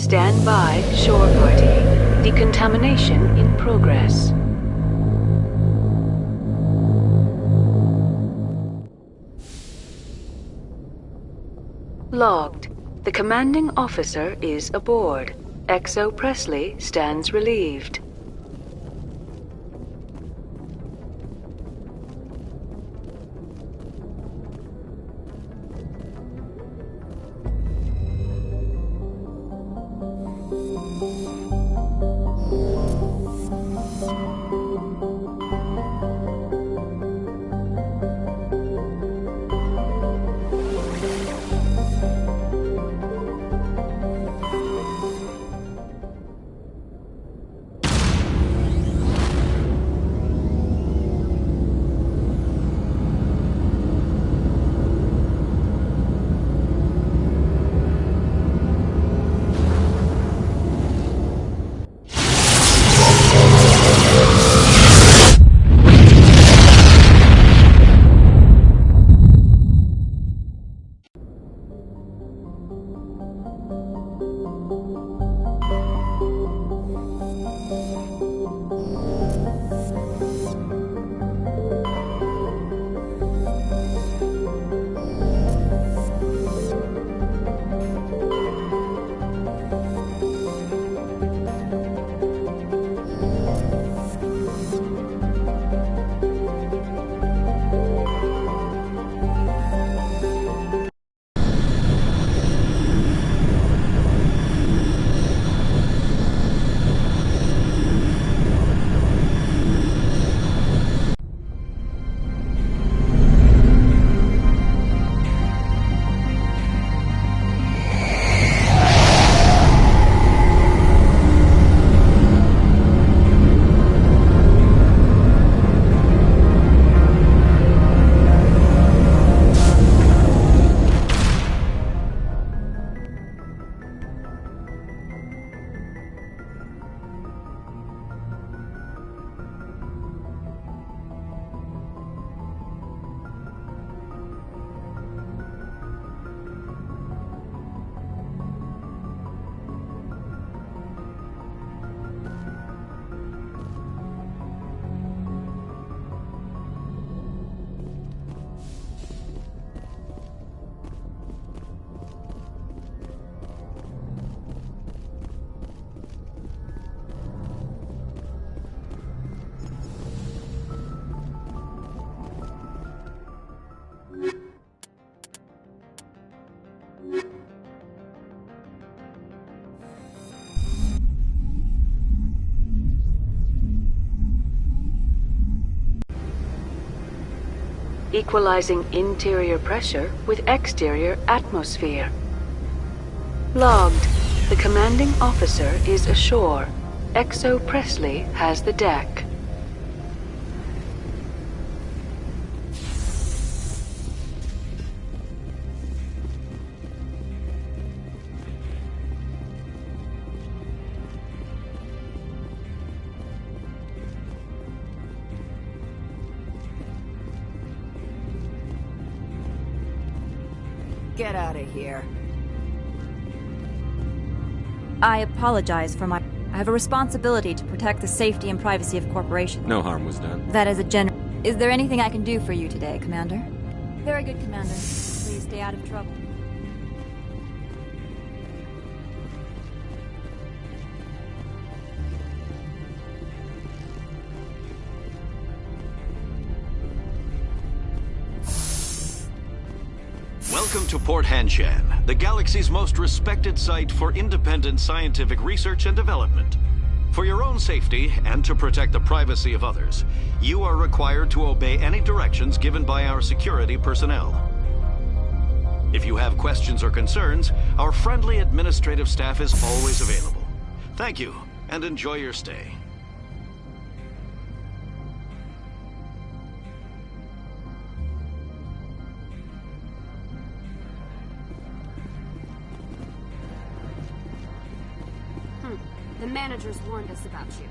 Stand by, shore party. Decontamination in progress. Logged. The commanding officer is aboard. XO Presley stands relieved. Equalizing interior pressure with exterior atmosphere. Logged. The commanding officer is ashore. XO Presley has the deck. Get out of here. I apologize for my... I have a responsibility to protect the safety and privacy of corporations. No harm was done. That is a general... Is there anything I can do for you today, Commander? Very good, Commander. Please stay out of trouble. Welcome to Port Hanshan, the galaxy's most respected site for independent scientific research and development. For your own safety and to protect the privacy of others, you are required to obey any directions given by our security personnel. If you have questions or concerns, our friendly administrative staff is always available. Thank you, and enjoy your stay. The managers warned us about you.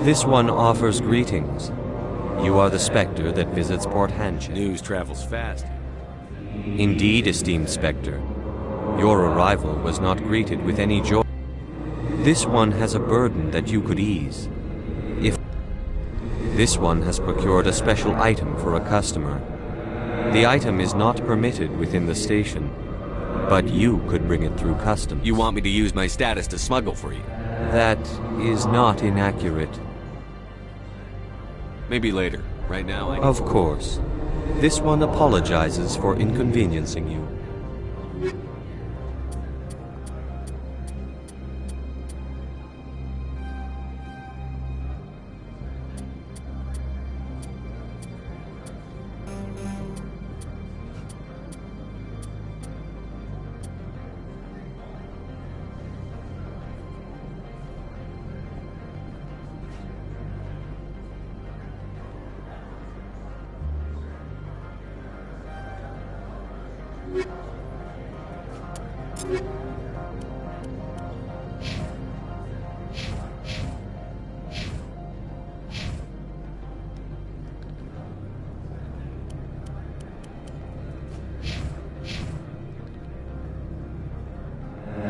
This one offers greetings. You are the Spectre that visits Port Hanshin. News travels fast. Indeed, esteemed Spectre. Your arrival was not greeted with any joy. This one has a burden that you could ease. If this one has procured a special item for a customer. The item is not permitted within the station, but you could bring it through customs. You want me to use my status to smuggle for you? That is not inaccurate. Maybe later. Right now, I... Of course. This one apologizes for inconveniencing you.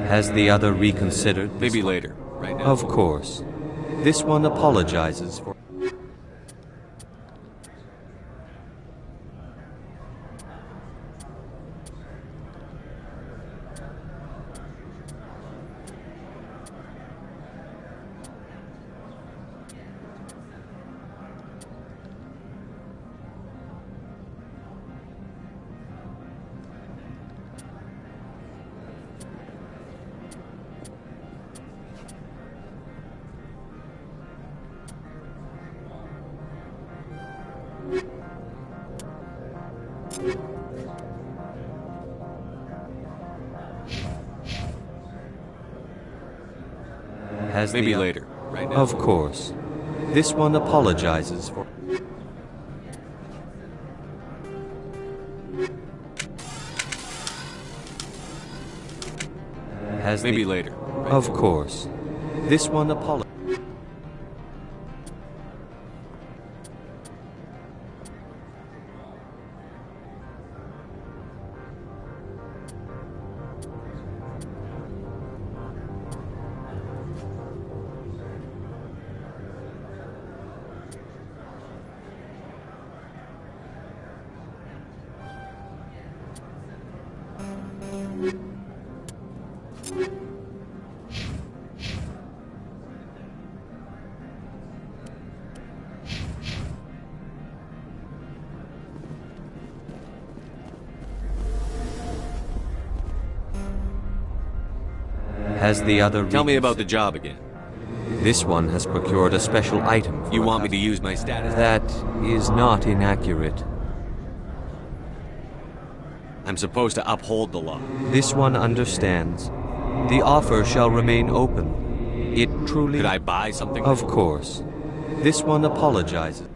Has the other reconsidered? Maybe later. Right now. Of course. This one apologizes for... Has Maybe the... later. Right now. Of course. This one apologizes for... Has Maybe the... later. Right Of now. course. This one apologizes... Has the other... Tell me about the job again. This one has procured a special item for You a want me to customer. use my status? That is not inaccurate. I'm supposed to uphold the law. This one understands. The offer shall remain open. It truly... Could I buy something? Of course. This one apologizes.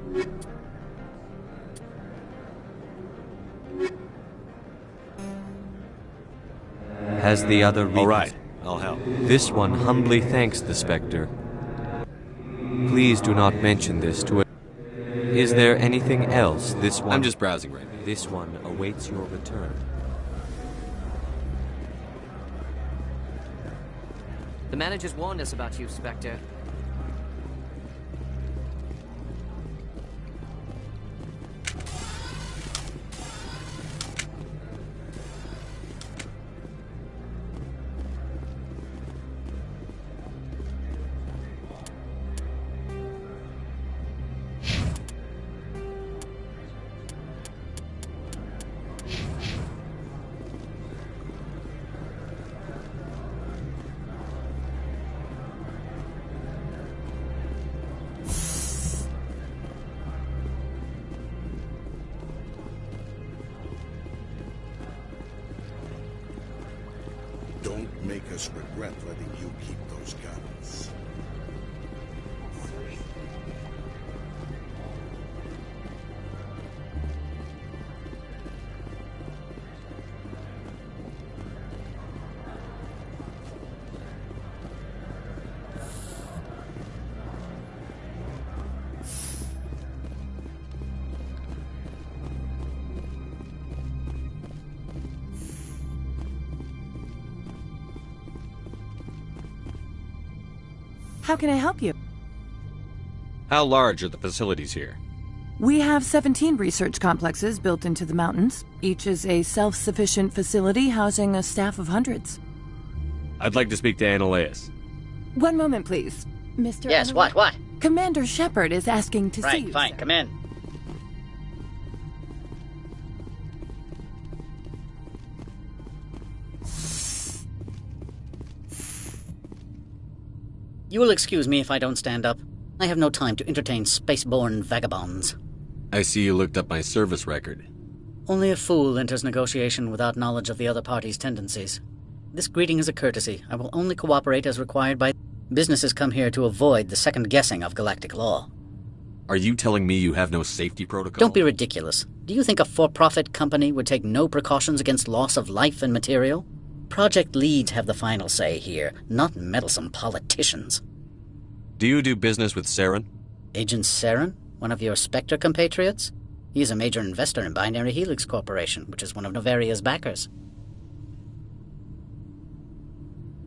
Has the other... All right. I'll help. This one humbly thanks the Spectre. Please do not mention this to it. Is there anything else this one... I'm just browsing right now. This one awaits your return. The managers warned us about you, Spectre. Don't make us regret letting you keep those guns. How can I help you? How large are the facilities here? We have 17 research complexes built into the mountains. Each is a self-sufficient facility housing a staff of hundreds. I'd like to speak to Annaleus. One moment, please. Mr. Yes, Underwood? what? Commander Shepard is asking to see you. Right, fine, sir. come in. You will excuse me if I don't stand up. I have no time to entertain spaceborne vagabonds. I see you looked up my service record. Only a fool enters negotiation without knowledge of the other party's tendencies. This greeting is a courtesy. I will only cooperate as required by... Businesses come here to avoid the second guessing of galactic law. Are you telling me you have no safety protocol? Don't be ridiculous. Do you think a for-profit company would take no precautions against loss of life and material? Project leads have the final say here, not meddlesome politicians. Do you do business with Saren? Agent Saren? One of your Spectre compatriots? He is a major investor in Binary Helix Corporation, which is one of Novaria's backers.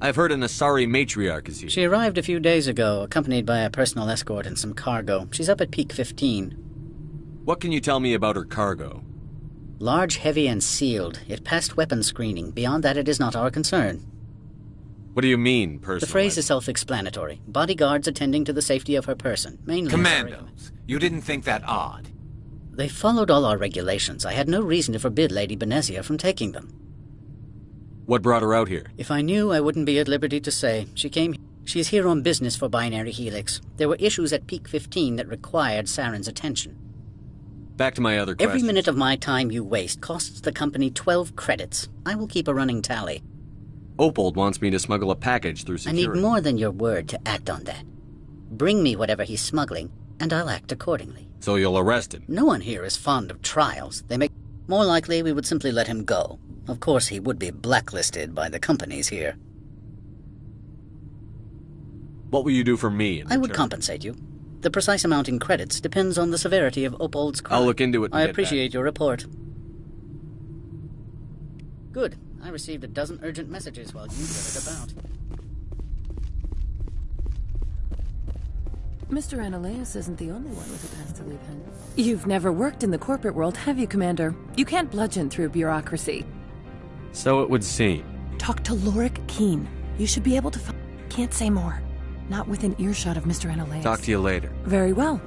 I've heard an Asari matriarch is here. She arrived a few days ago, accompanied by a personal escort and some cargo. She's up at Peak 15. What can you tell me about her cargo? Large, heavy, and sealed. It passed weapons screening. Beyond that, it is not our concern. What do you mean, personal? The phrase is self-explanatory. Bodyguards attending to the safety of her person, mainly... Commandos, you didn't think that odd? They followed all our regulations. I had no reason to forbid Lady Benezia from taking them. What brought her out here? If I knew, I wouldn't be at liberty to say. She's here on business for Binary Helix. There were issues at Peak 15 that required Saren's attention. Back to my other question. Every minute of my time you waste costs the company 12 credits. I will keep a running tally. Opold wants me to smuggle a package through security. I need more than your word to act on that. Bring me whatever he's smuggling, and I'll act accordingly. So you'll arrest him? No one here is fond of trials. More likely, we would simply let him go. Of course, he would be blacklisted by the companies here. What will you do for me? I would compensate you. The precise amount in credits depends on the severity of Opold's crime. I'll look into it and I get appreciate back. your report. Good. I received a dozen urgent messages while you drifted about. Mr. Annaleus isn't the only one with a path to leave him. You've never worked in the corporate world, have you, Commander? You can't bludgeon through bureaucracy. So it would seem. Talk to Lorik Keen. You should be able to Can't say more. Not within earshot of Mr. Annaleus. Talk to you later. Very well.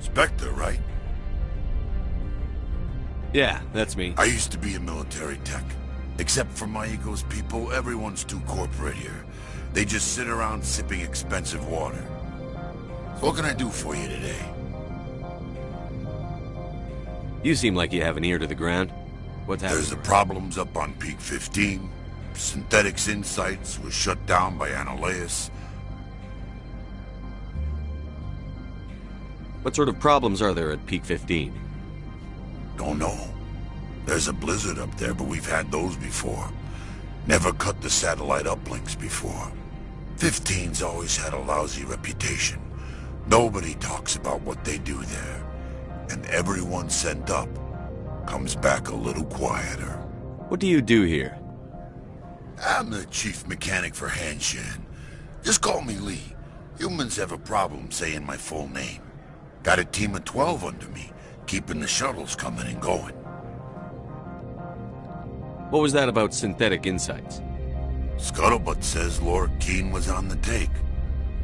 Spectre, right? Yeah, that's me. I used to be a military tech. Except for my ego's people, everyone's too corporate here. They just sit around sipping expensive water. So what can I do for you today? You seem like you have an ear to the ground. What's happening? There's the problems up on Peak 15. Synthetics Insights was shut down by Annaleus. What sort of problems are there at Peak 15? Don't know. There's a blizzard up there, but we've had those before. Never cut the satellite uplinks before. 15's always had a lousy reputation. Nobody talks about what they do there. And everyone sent up comes back a little quieter. What do you do here? I'm the chief mechanic for Hanshan. Just call me Lee. Humans have a problem saying my full name. Got a team of 12 under me, keeping the shuttles coming and going. What was that about Synthetic Insights? Scuttlebutt says Lorik Keen was on the take.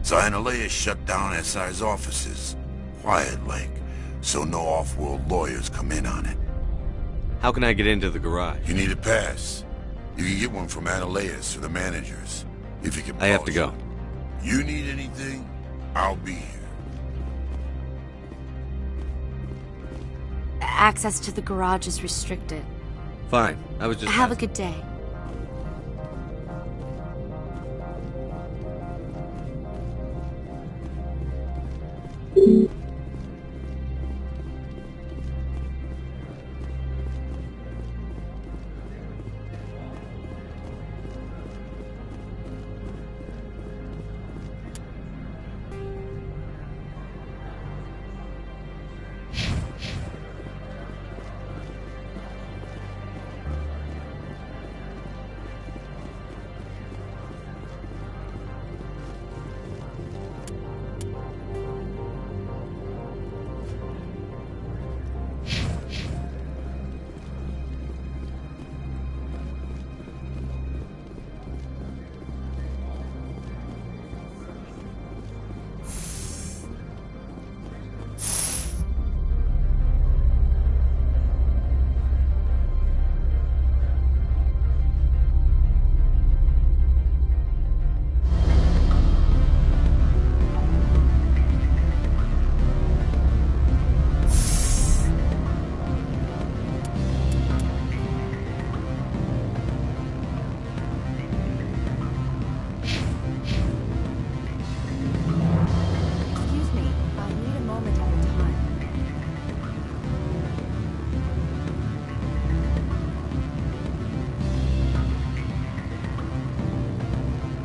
So Analea shut down SI's offices. Quiet like, so no off-world lawyers come in on it. How can I get into the garage? You need a pass. You can get one from Analeas or the managers. If you can I have to go. You need anything, I'll be here. Access to the garage is restricted. Fine. I was just... Have a good day.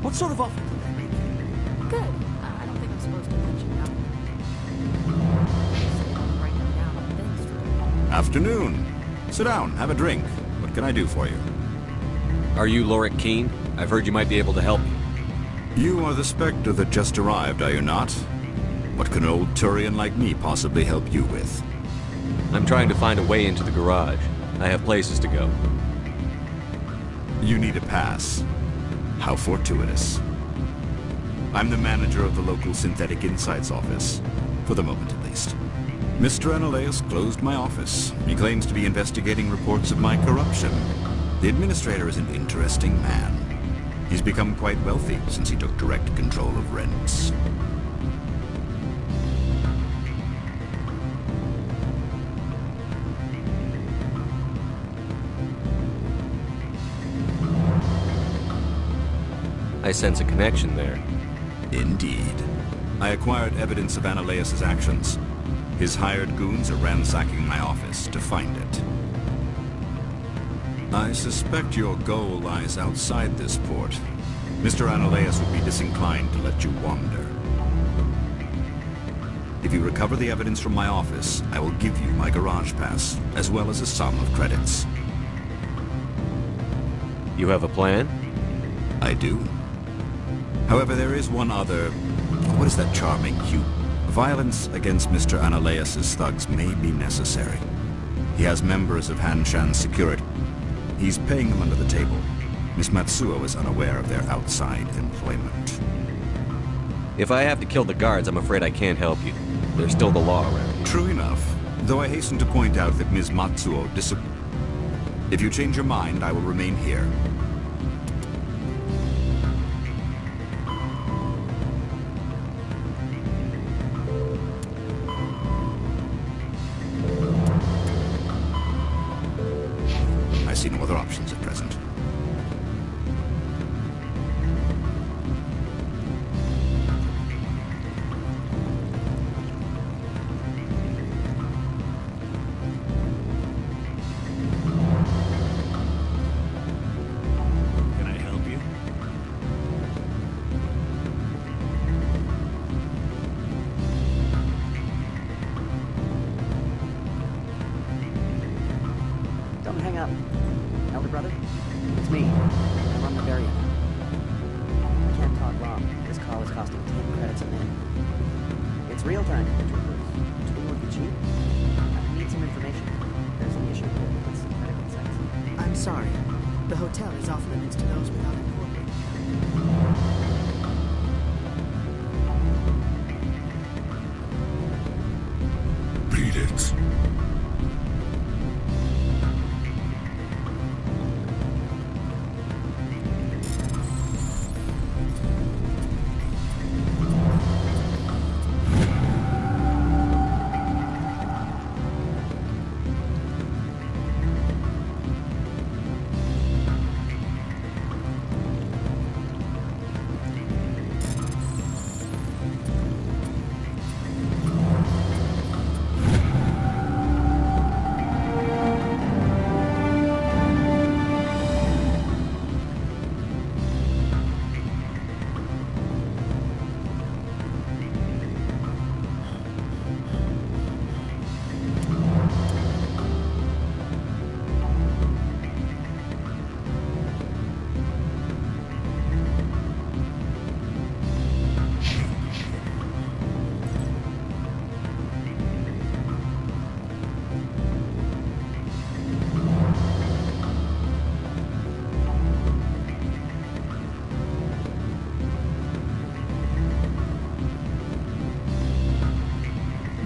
What sort of offer did they make you? Good. I don't think I'm supposed to mention that. Write them down on things for them. Afternoon. Sit down, have a drink. What can I do for you? Are you Lorik Keene? I've heard you might be able to help me. You are the Spectre that just arrived, are you not? What can an old Turian like me possibly help you with? I'm trying to find a way into the garage. I have places to go. You need a pass. How fortuitous. I'm the manager of the local Synthetic Insights office. For the moment, at least. Mr. Analeas closed my office. He claims to be investigating reports of my corruption. The administrator is an interesting man. He's become quite wealthy since he took direct control of rents. I sense a connection there. Indeed. I acquired evidence of Analeas' actions. His hired goons are ransacking my office to find it. I suspect your goal lies outside this port. Mr. Analeas would be disinclined to let you wander. If you recover the evidence from my office, I will give you my garage pass, as well as a sum of credits. You have a plan? I do. However, there is one other... What is that charming hue? Violence against Mr. Analeas' thugs may be necessary. He has members of Hanshan's security. He's paying them under the table. Miss Matsuo is unaware of their outside employment. If I have to kill the guards, I'm afraid I can't help you. There's still the law around here. True enough. Though I hasten to point out that Ms. Matsuo If you change your mind, I will remain here. I see no other options at present. Can I help you? Don't hang up. Elder brother? It's me. I'm on the Bavaria now. I can't talk long. This call is costing 10 credits a minute. It's real-time, troopers. Do you want to cheap? I need some information. There's an issue here with Synthetic Insights. I'm sorry. The hotel is off limits to those without incorporating.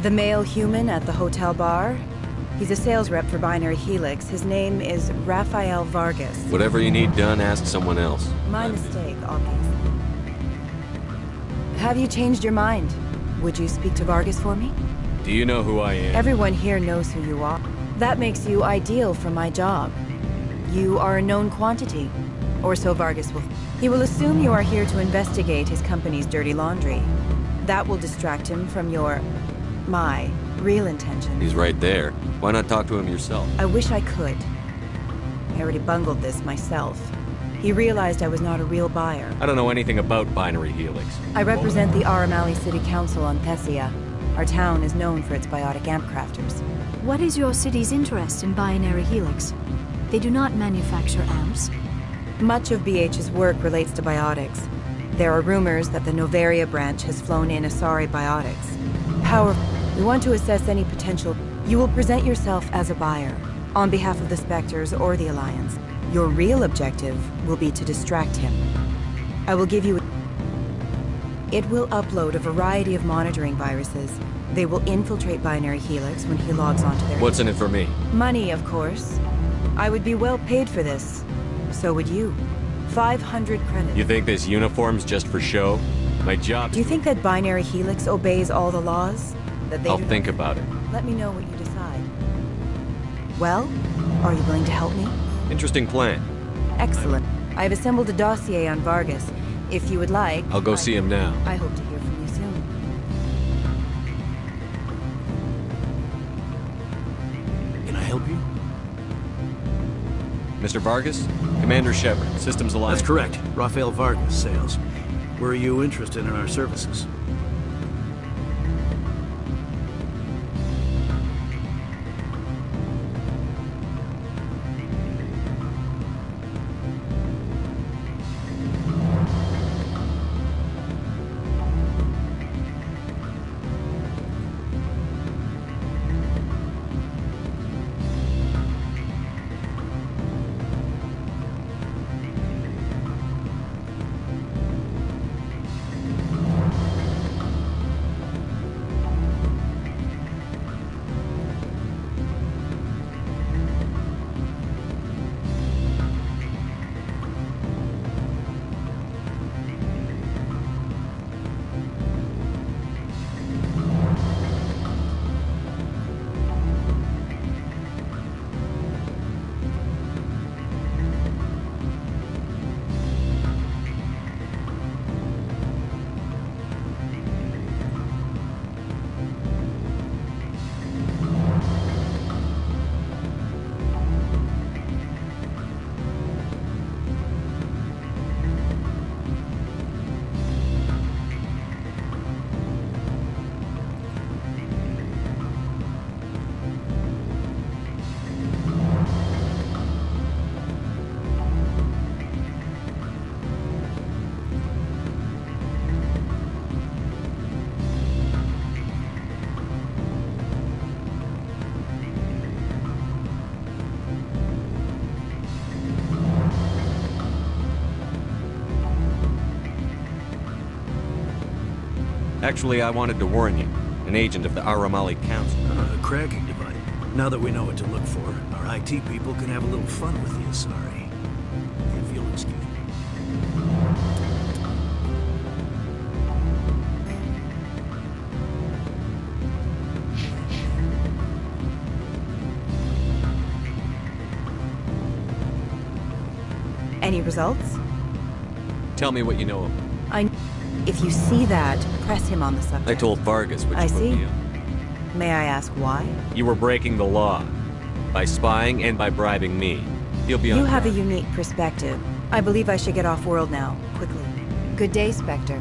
The male human at the hotel bar? He's a sales rep for Binary Helix. His name is Rafael Vargas. Whatever you need done, ask someone else. My mistake, obviously. Have you changed your mind? Would you speak to Vargas for me? Do you know who I am? Everyone here knows who you are. That makes you ideal for my job. You are a known quantity. Or so Vargas will... He will assume you are here to investigate his company's dirty laundry. That will distract him from my real intention. He's right there. Why not talk to him yourself? I wish I could. I already bungled this myself. He realized I was not a real buyer. I don't know anything about Binary Helix. I represent the Aramali City Council on Thessia. Our town is known for its biotic amp crafters. What is your city's interest in Binary Helix? They do not manufacture amps. Much of BH's work relates to biotics. There are rumors that the Novaria branch has flown in Asari biotics. However, we want to assess any potential. You will present yourself as a buyer, on behalf of the Spectres or the Alliance. Your real objective will be to distract him. I will give you... It will upload a variety of monitoring viruses. They will infiltrate Binary Helix when he logs onto their... What's in it for me? Money, of course. I would be well paid for this. So would you. 500 credits. You think this uniform's just for show? My job... Do you think that Binary Helix obeys all the laws? That they I'll think about it. Let me know what you decide. Well, are you willing to help me? Interesting plan. Excellent. I have assembled a dossier on Vargas. If you would like... I'll go see him now. I hope to hear from you soon. Can I help you? Mr. Vargas? Commander Shepard, Systems Alliance. That's correct. Rafael Vargas, sales. Were you interested in our services? Actually, I wanted to warn you. An agent of the Aramali Council. A cracking device. Now that we know what to look for, our IT people can have a little fun with the Asari. If you'll excuse me. Any results? Tell me what you know of him. If you see that, press him on the subject. I told Vargas which I put see. me on. May I ask why? You were breaking the law. By spying and by bribing me. You'll be on You have a trial. unique perspective. I believe I should get off-world now, quickly. Good day, Spectre.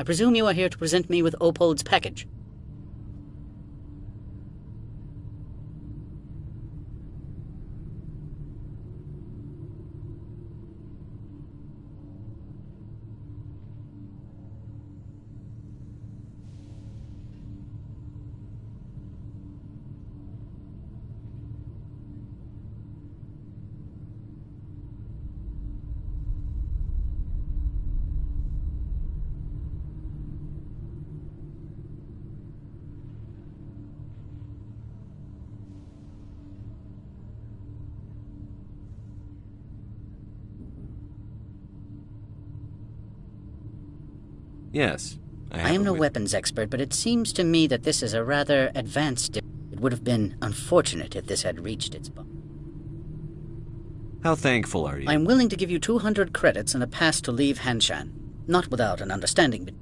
I presume you are here to present me with Opold's package. Yes. I am no weapons expert, but it seems to me that this is a rather advanced... It would have been unfortunate if this had reached its... How thankful are you? I am willing to give you 200 credits and a pass to leave Hanshan. Not without an understanding, but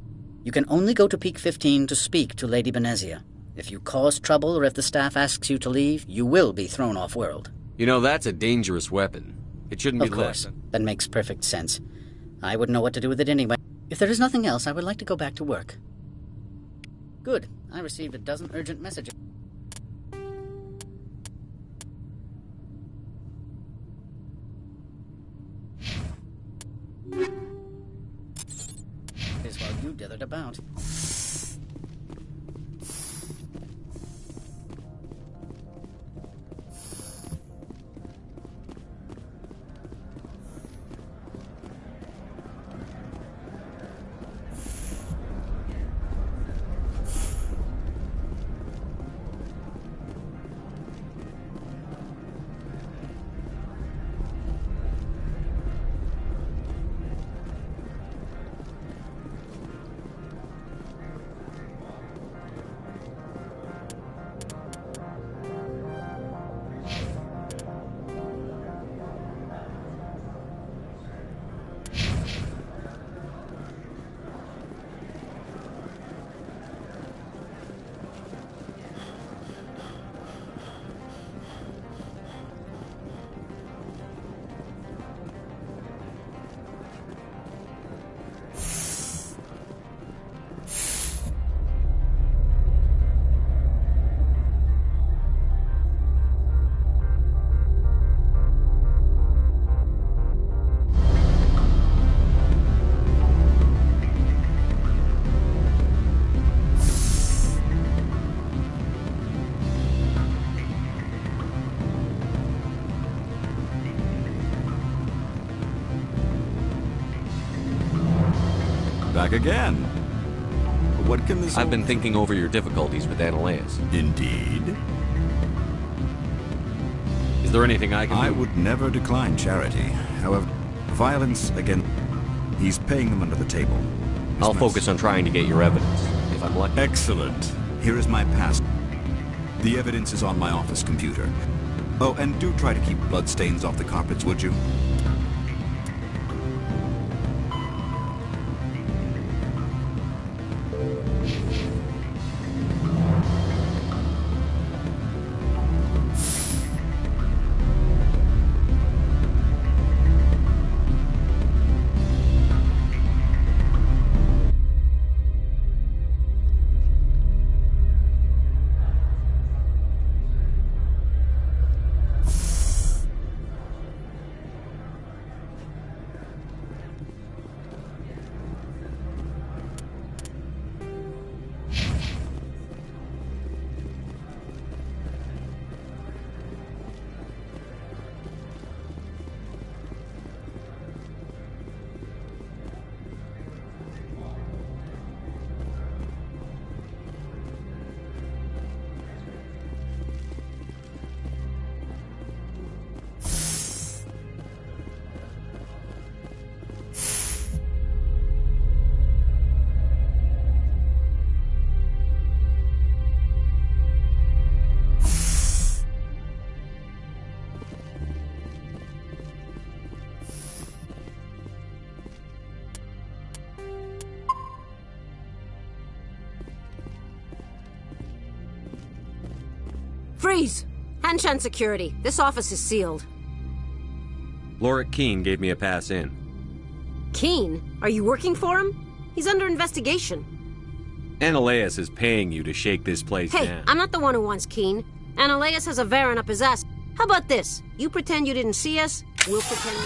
you can only go to Peak 15 to speak to Lady Benezia. If you cause trouble or if the staff asks you to leave, you will be thrown off-world. You know, that's a dangerous weapon. It shouldn't be Of course. That makes perfect sense. I wouldn't know what to do with it anyway. If there is nothing else, I would like to go back to work. Good. I received a dozen urgent messages. Is while you dithered about. Back again. What can this... I've been thinking over your difficulties with Analeus. Indeed. Is there anything I can do? I would never decline charity. However, violence again... He's paying them under the table. I'll focus on trying to get your evidence, if I'm lucky. Excellent. Here is my pass. The evidence is on my office computer. Oh, and do try to keep bloodstains off the carpets, would you? Freeze! Hanshan security. This office is sealed. Lorik Keene gave me a pass in. Keene? Are you working for him? He's under investigation. Ananias is paying you to shake this place Hey, down. I'm not the one who wants Keen. Ananias has a Varen up his ass. How about this? You pretend you didn't see us, we'll pretend...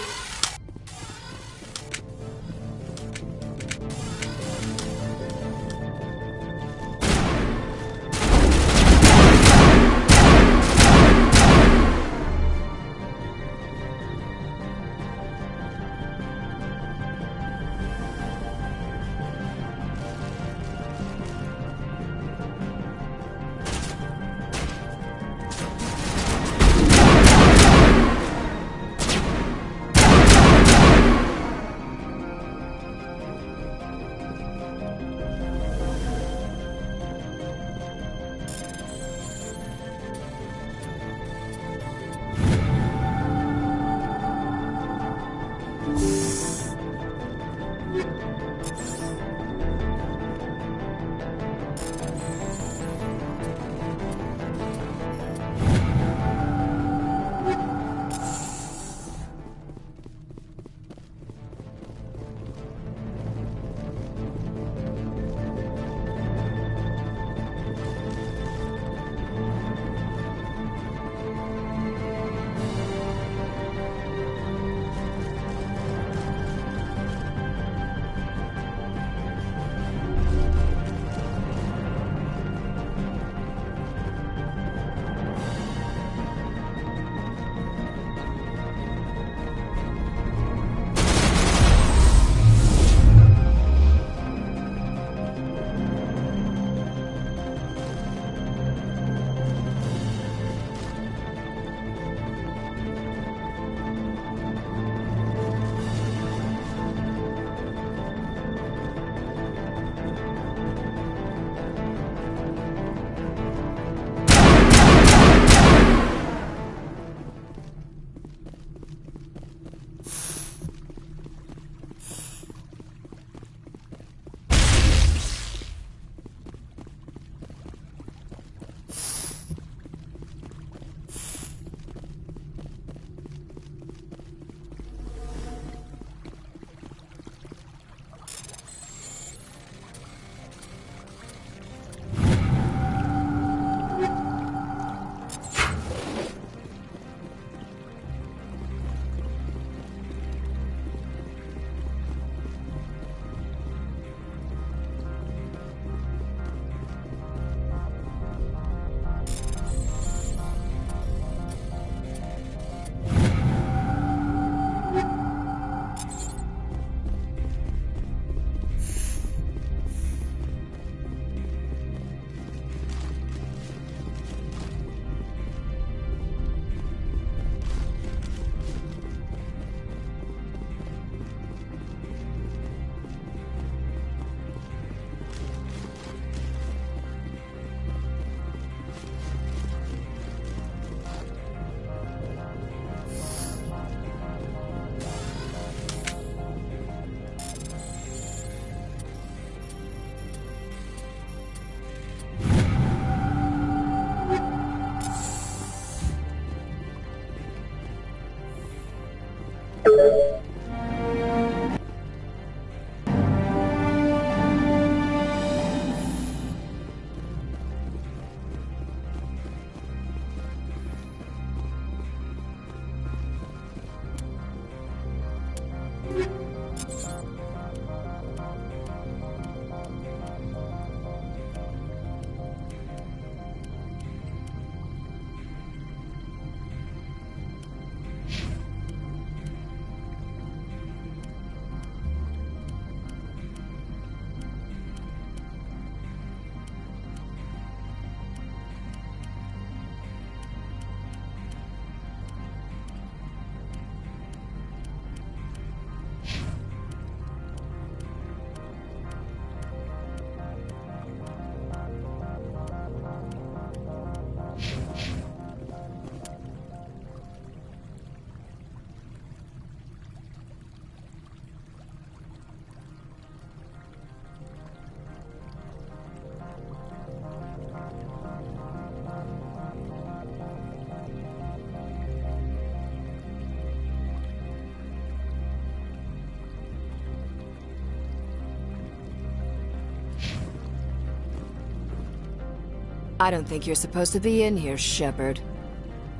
I don't think you're supposed to be in here, Shepard.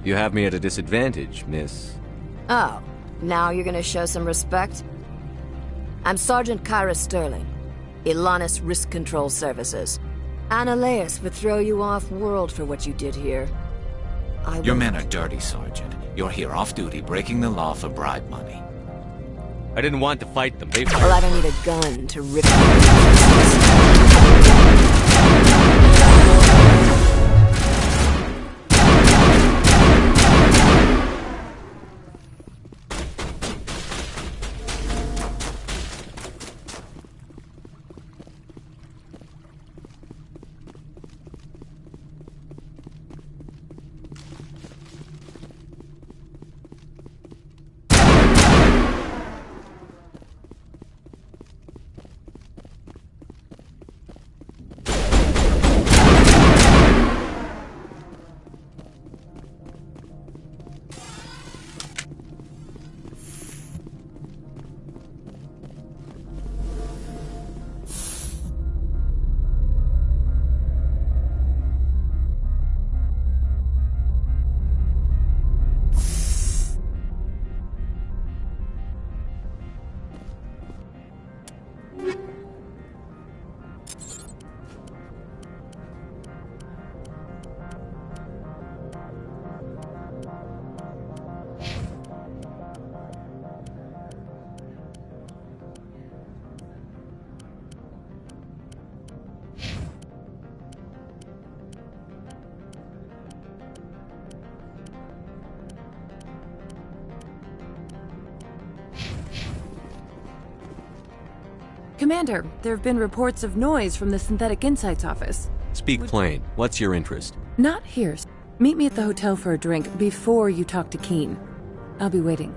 You have me at a disadvantage, miss. Oh, now you're gonna show some respect? I'm Sergeant Kyra Sterling, Ilanis Risk Control Services. Ananias would throw you off-world for what you did here. Your men are dirty, Sergeant. You're here off-duty, breaking the law for bribe money. I didn't want to fight them. They Well, I don't need a gun to rip Commander, there have been reports of noise from the Synthetic Insights office. Speak plain. What's your interest? Not here. Meet me at the hotel for a drink before you talk to Keen. I'll be waiting.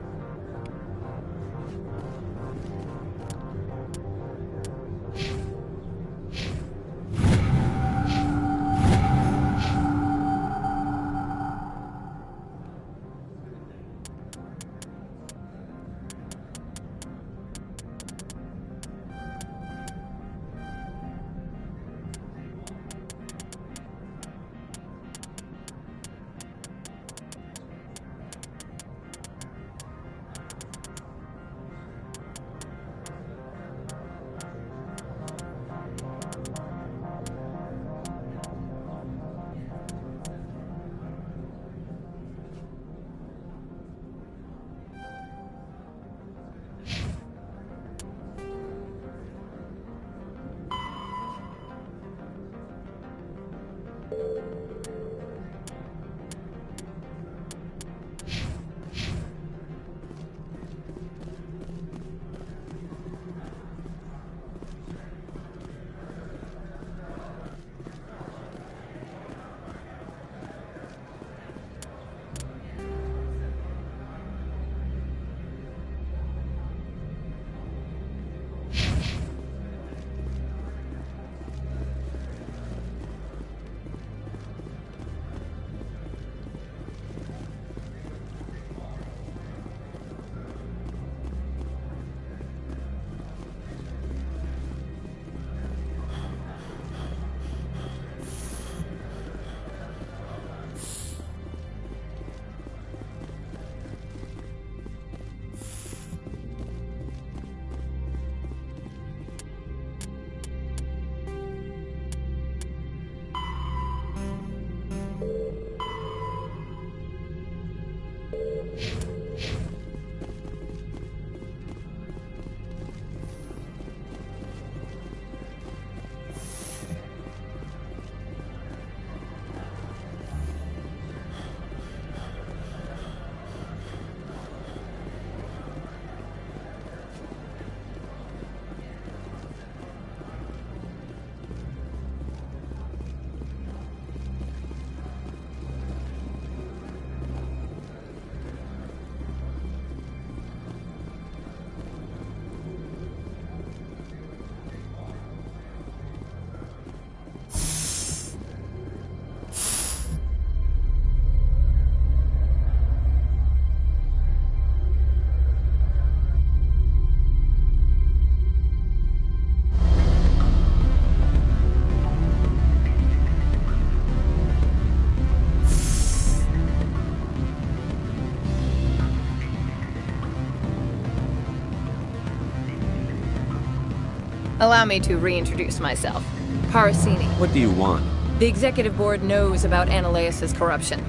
Allow me to reintroduce myself. Parasini. What do you want? The executive board knows about Ananias' corruption.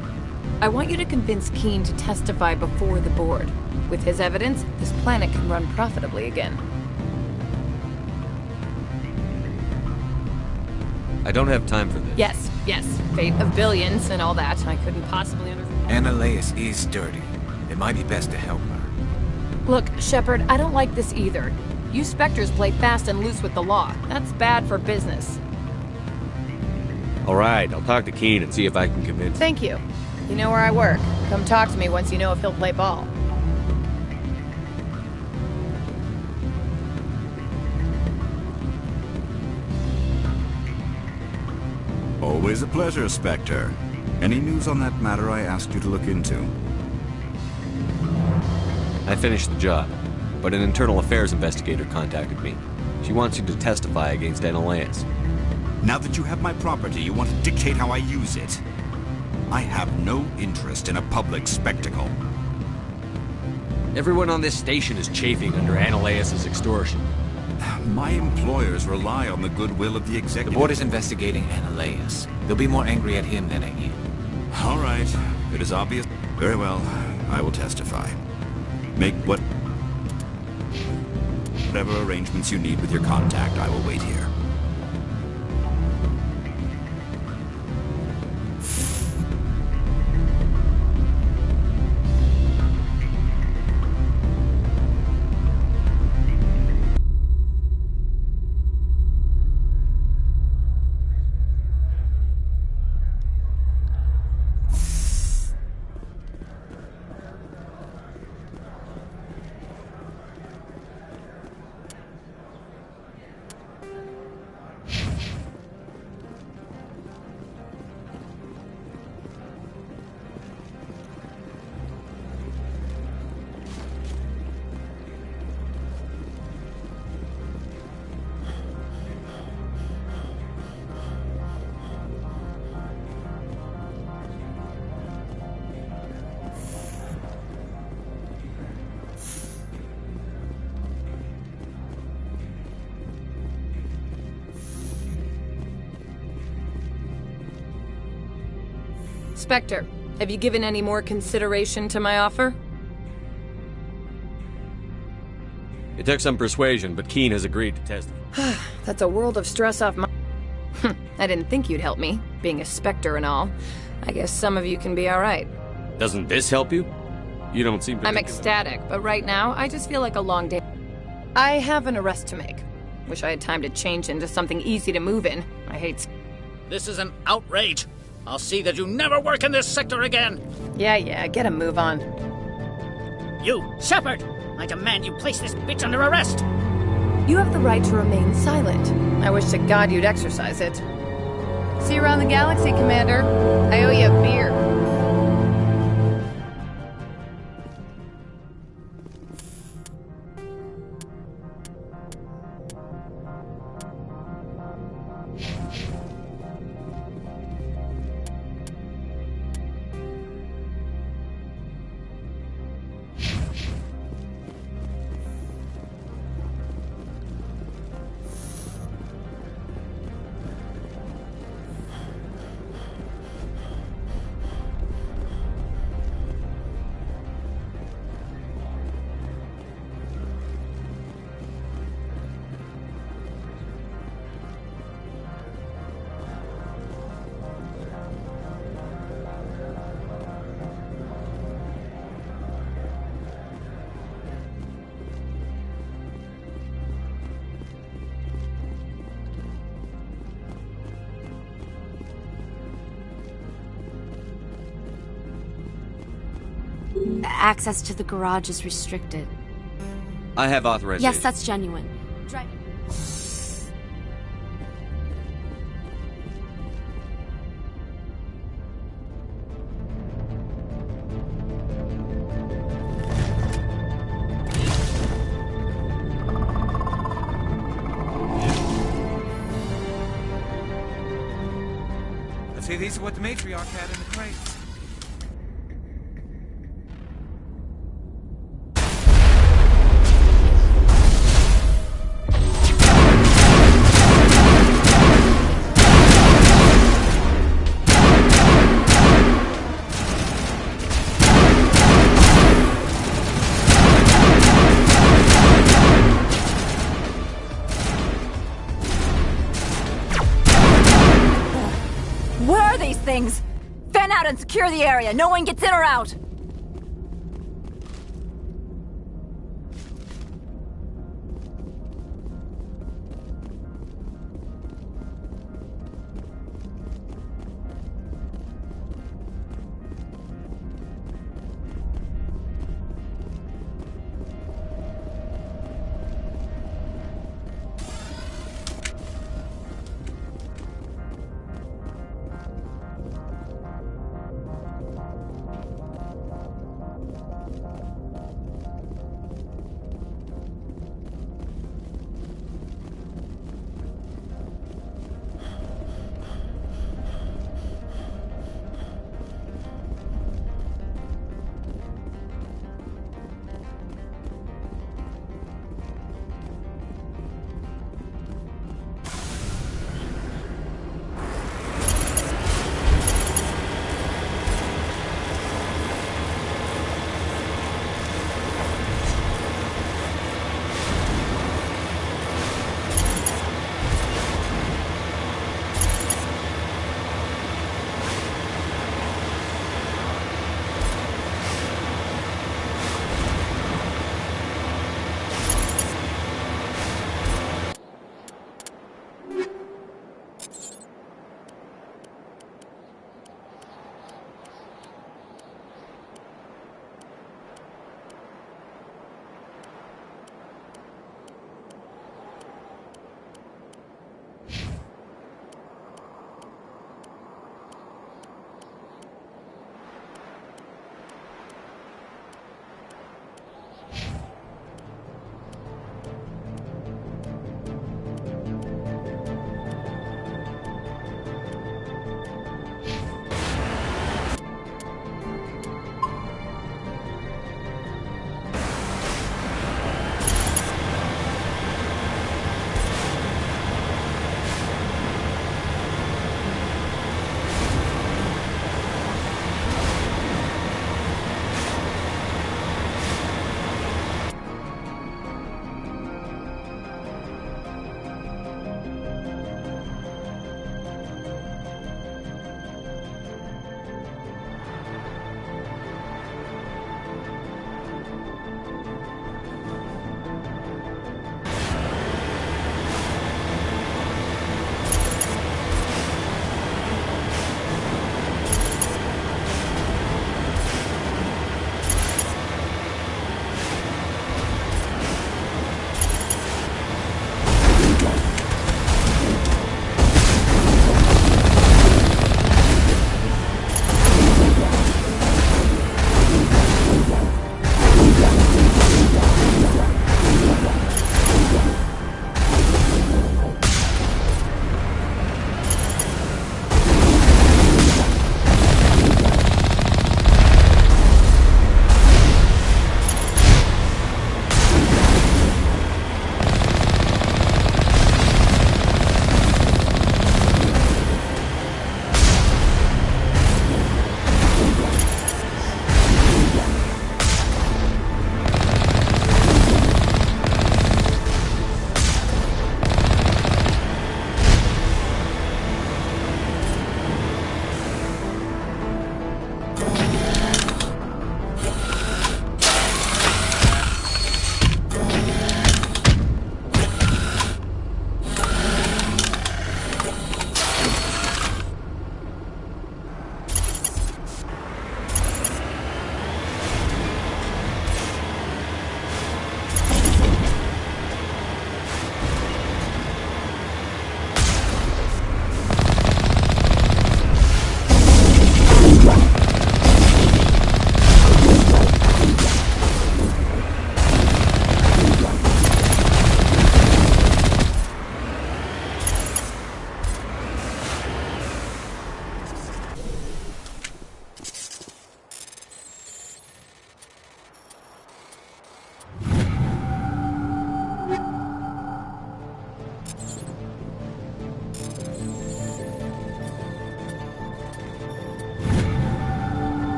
I want you to convince Keen to testify before the board. With his evidence, this planet can run profitably again. I don't have time for this. Yes. Fate of billions and all that. I couldn't possibly understand. Ananias is dirty. It might be best to help her. Look, Shepard, I don't like this either. You Spectres play fast and loose with the law. That's bad for business. Alright, I'll talk to Keen and see if I can convince him. Thank you. You know where I work. Come talk to me once you know if he'll play ball. Always a pleasure, Spectre. Any news on that matter I asked you to look into? I finished the job, but an internal affairs investigator contacted me. She wants you to testify against Ananias. Now that you have my property, you want to dictate how I use it. I have no interest in a public spectacle. Everyone on this station is chafing under Ananias' extortion. My employers rely on the goodwill of the executive. The board is investigating Ananias. They'll be more angry at him than at you. All right. It is obvious. Very well. I will testify. Make whatever arrangements you need with your contact. I will wait here. Spectre, have you given any more consideration to my offer? It took some persuasion, but Keen has agreed to testify. That's a world of stress off my... I didn't think you'd help me, being a Spectre and all. I guess some of you can be alright. Doesn't this help you? You don't seem I'm ecstatic, but right now, I just feel like a long day. I have an arrest to make. Wish I had time to change into something easy to move in. I hate... This is an outrage! I'll see that you never work in this sector again! Yeah, get a move on. You, Shepard! I demand you place this bitch under arrest! You have the right to remain silent. I wish to God you'd exercise it. See you around the galaxy, Commander. I owe you a beer. Access to the garage is restricted. I have authorization. Yes, that's genuine. Drive. Let's see, these are what the matriarch had in the crate. these things! Fan out and secure the area. No one gets in or out.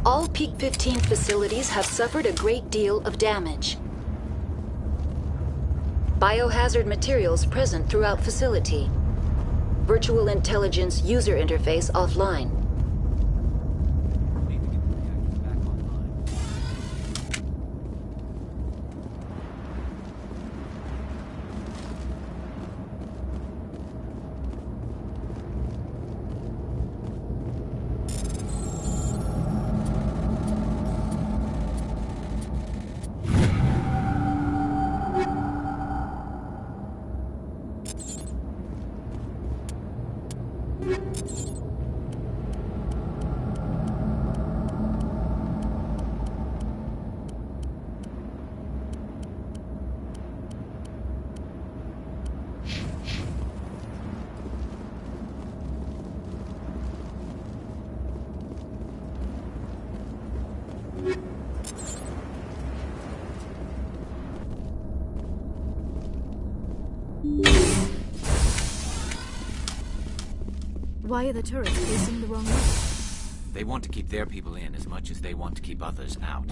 All Peak 15 facilities have suffered a great deal of damage. Biohazard materials present throughout facility. Virtual intelligence user interface offline. Why are the turrets facing the wrong way? They want to keep their people in as much as they want to keep others out.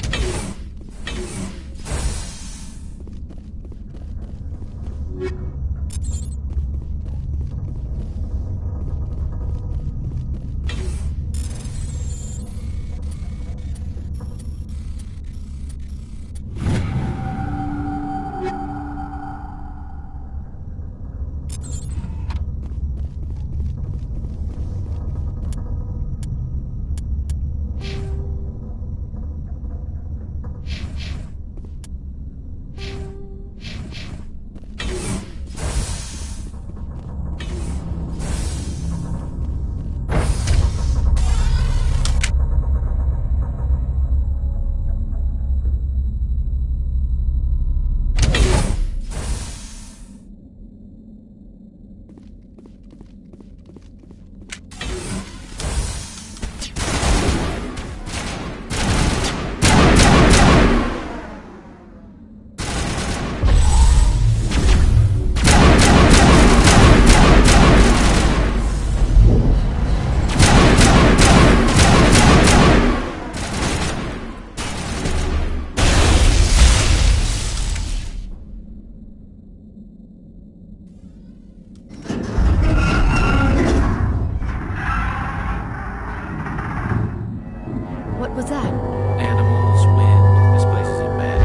What was that? Animals, wind. This place is in bad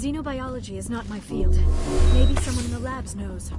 Xenobiology is not my field. Maybe someone in the labs knows.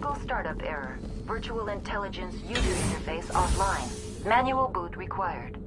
Critical startup error. Virtual intelligence user interface offline. Manual boot required.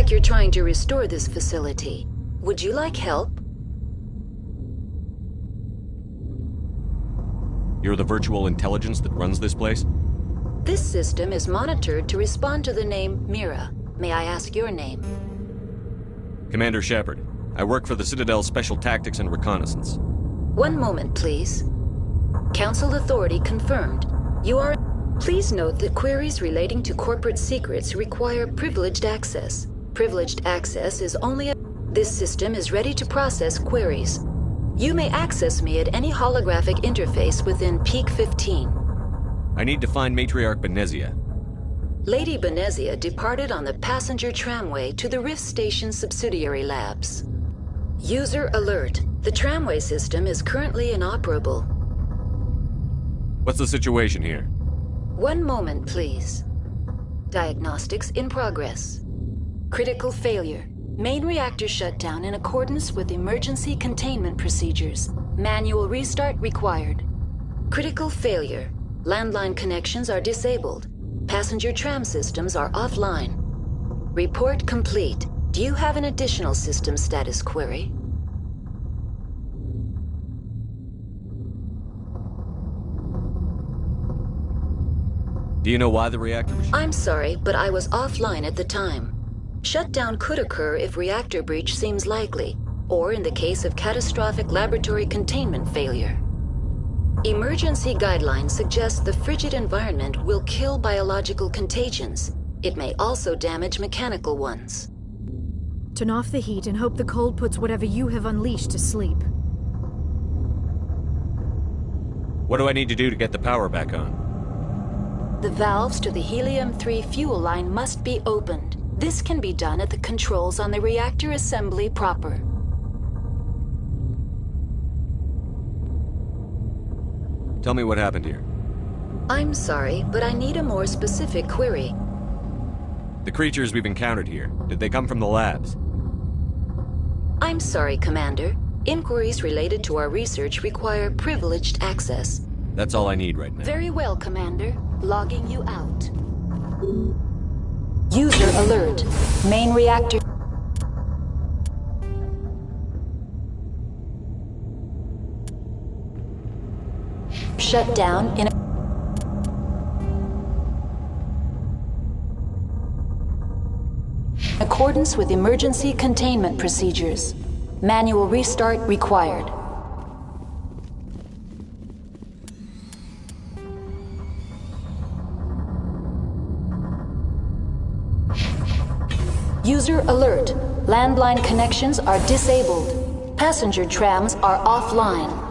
Like you're trying to restore this facility. Would you like help? You're the virtual intelligence that runs this place? This system is monitored to respond to the name Mira. May I ask your name? Commander Shepard. I work for the Citadel Special Tactics and Reconnaissance. One moment, please. Council authority confirmed. You are... Please note that queries relating to corporate secrets require privileged access. Privileged access is only a... This system is ready to process queries. You may access me at any holographic interface within Peak 15. I need to find Matriarch Benezia. Lady Benezia departed on the passenger tramway to the Rift Station subsidiary labs. User alert. The tramway system is currently inoperable. What's the situation here? One moment, please. Diagnostics in progress. Critical failure. Main reactor shut down in accordance with emergency containment procedures. Manual restart required. Critical failure. Landline connections are disabled. Passenger tram systems are offline. Report complete. Do you have an additional system status query? Do you know why the reactor was... I'm sorry, but I was offline at the time. Shutdown could occur if reactor breach seems likely, or in the case of catastrophic laboratory containment failure. Emergency guidelines suggest the frigid environment will kill biological contagions. It may also damage mechanical ones. Turn off the heat and hope the cold puts whatever you have unleashed to sleep. What do I need to do to get the power back on? The valves to the helium-3 fuel line must be opened. This can be done at the controls on the reactor assembly proper. Tell me what happened here. I'm sorry, but I need a more specific query. The creatures we've encountered here, did they come from the labs? I'm sorry, Commander. Inquiries related to our research require privileged access. That's all I need right now. Very well, Commander. Logging you out. User alert. Main reactor... shut down in accordance with emergency containment procedures. Manual restart required. User alert. Landline connections are disabled. Passenger trams are offline.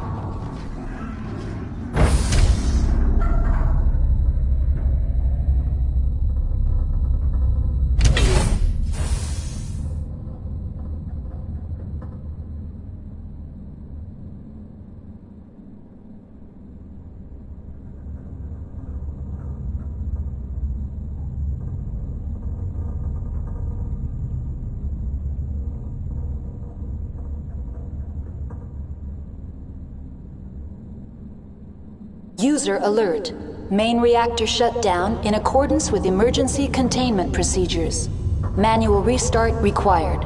User alert. Main reactor shut down in accordance with emergency containment procedures. Manual restart required.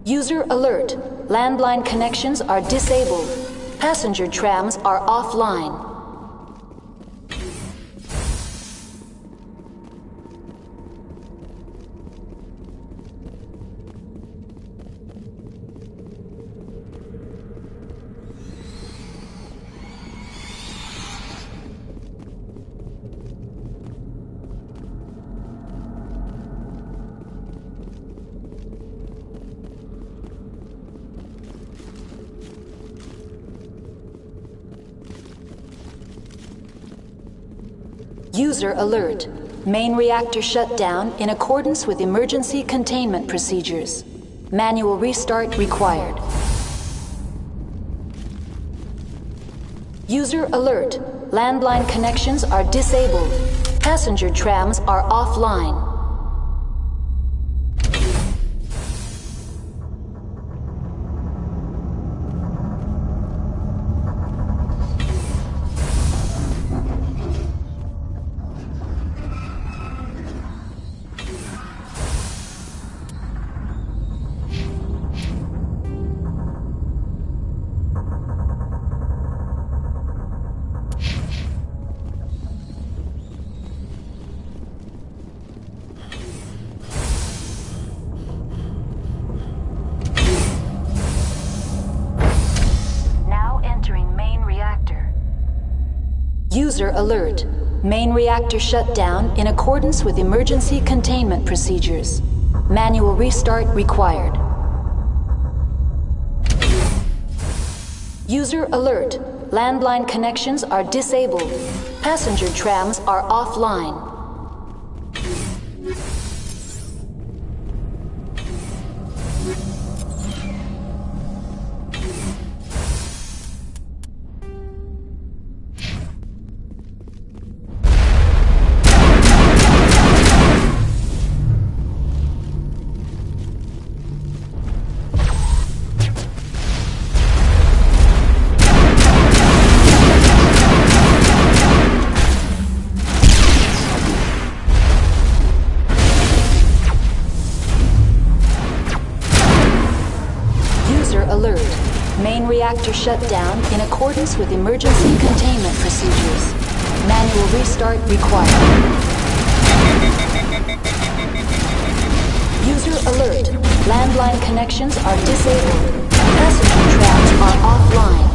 User alert. Landline connections are disabled. Passenger trams are offline. User alert. Main reactor shut down in accordance with emergency containment procedures. Manual restart required. User alert. Landline connections are disabled. Passenger trams are offline. User alert. Main reactor shut down in accordance with emergency containment procedures. Manual restart required. User alert. Landline connections are disabled. Passenger trams are offline. Reactor shut down in accordance with emergency containment procedures. Manual restart required. User alert. Landline connections are disabled. Passenger trams are offline.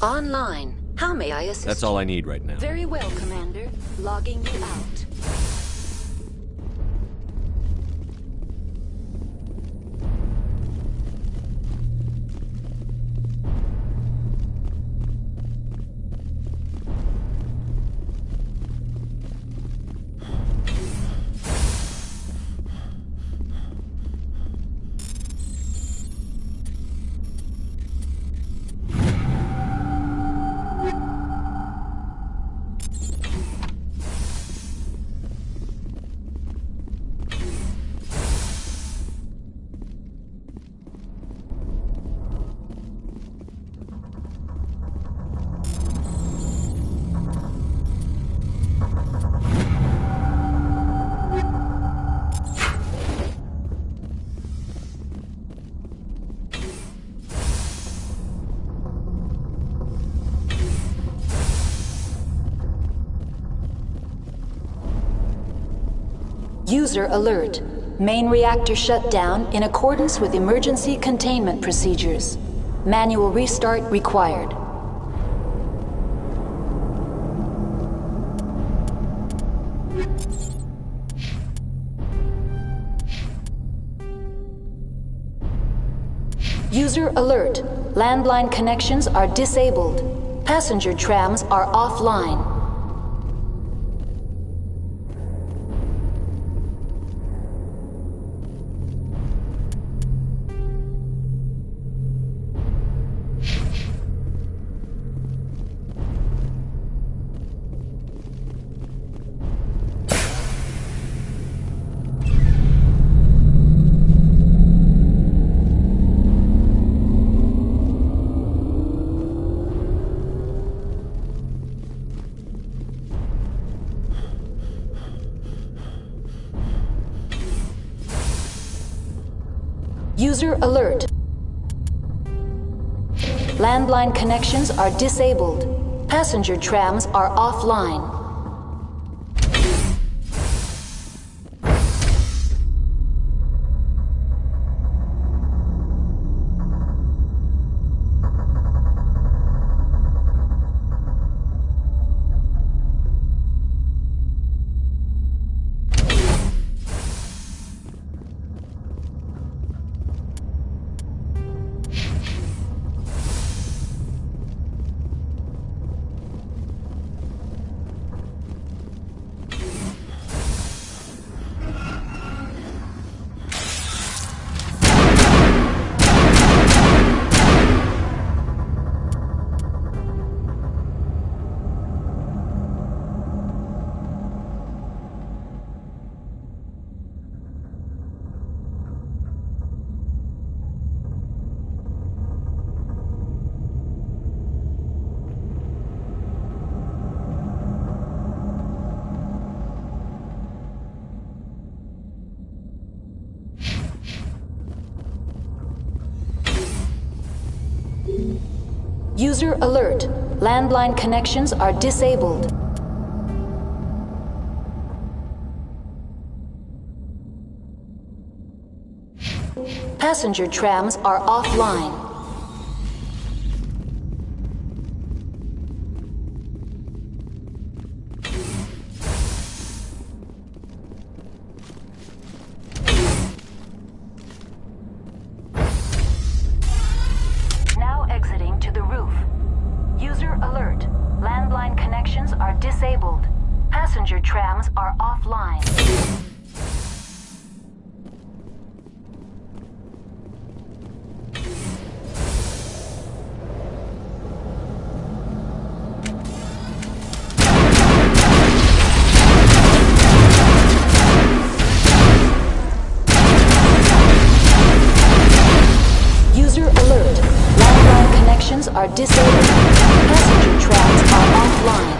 Online. How may I assist? That's all I need right now. Very well, Commander. Logging you out. User alert. Main reactor shut down in accordance with emergency containment procedures. Manual restart required. User alert. Landline connections are disabled. Passenger trams are offline. User alert. Landline connections are disabled. Passenger trams are offline. User alert. Landline connections are disabled. Passenger trams are offline. Now exiting to the roof. User alert. Landline connections are disabled. Passenger trams are offline. User alert. Landline connections are disabled. Passenger trams are offline.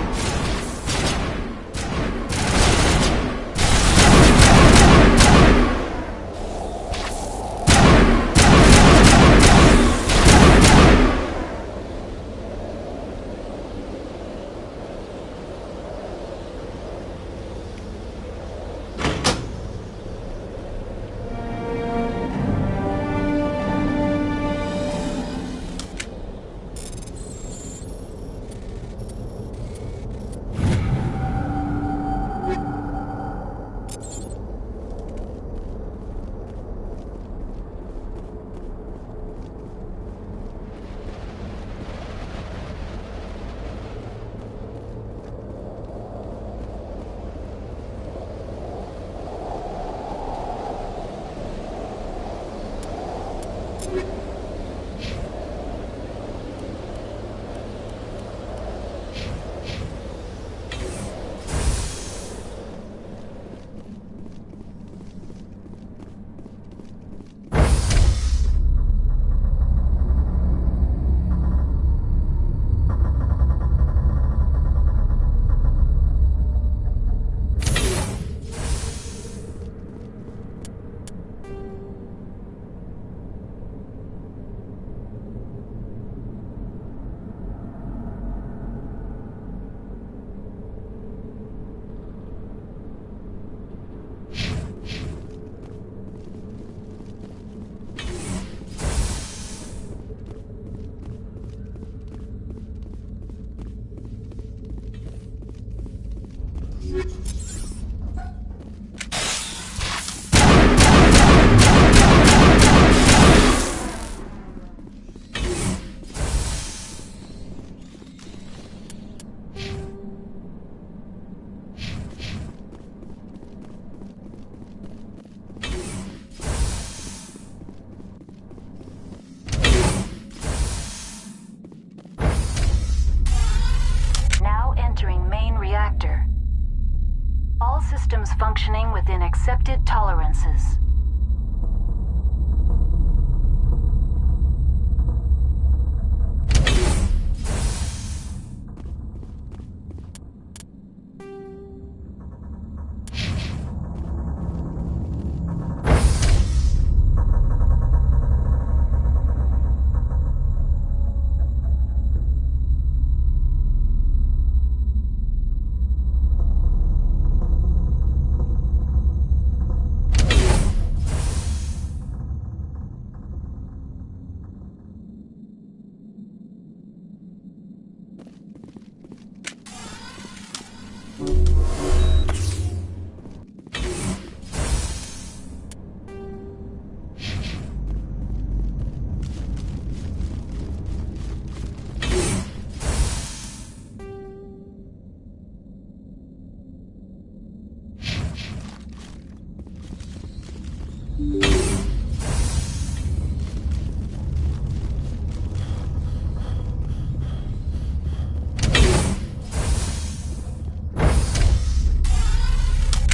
Systems functioning within accepted tolerances.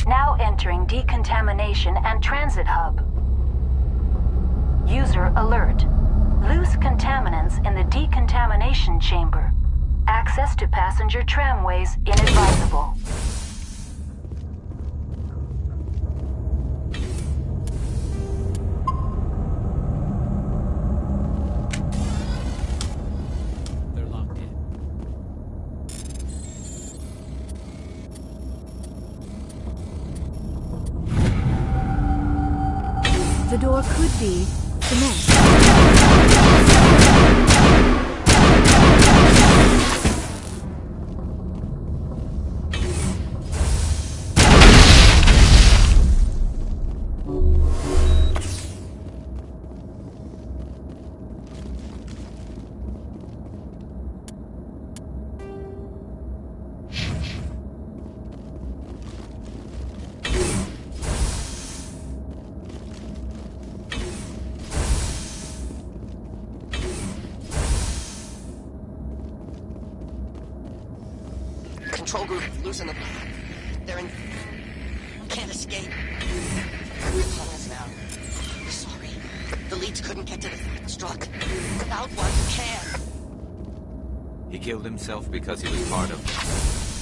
Now entering decontamination and transit hub. User alert. Loose contaminants in the decontamination chamber. Access to passenger tramways inadvisable. see the nest. Control group, loosen them. They're in... We can't escape. They're calling us now. We're sorry. The leads couldn't get to the struck. Without one, you can. He killed himself because he was part of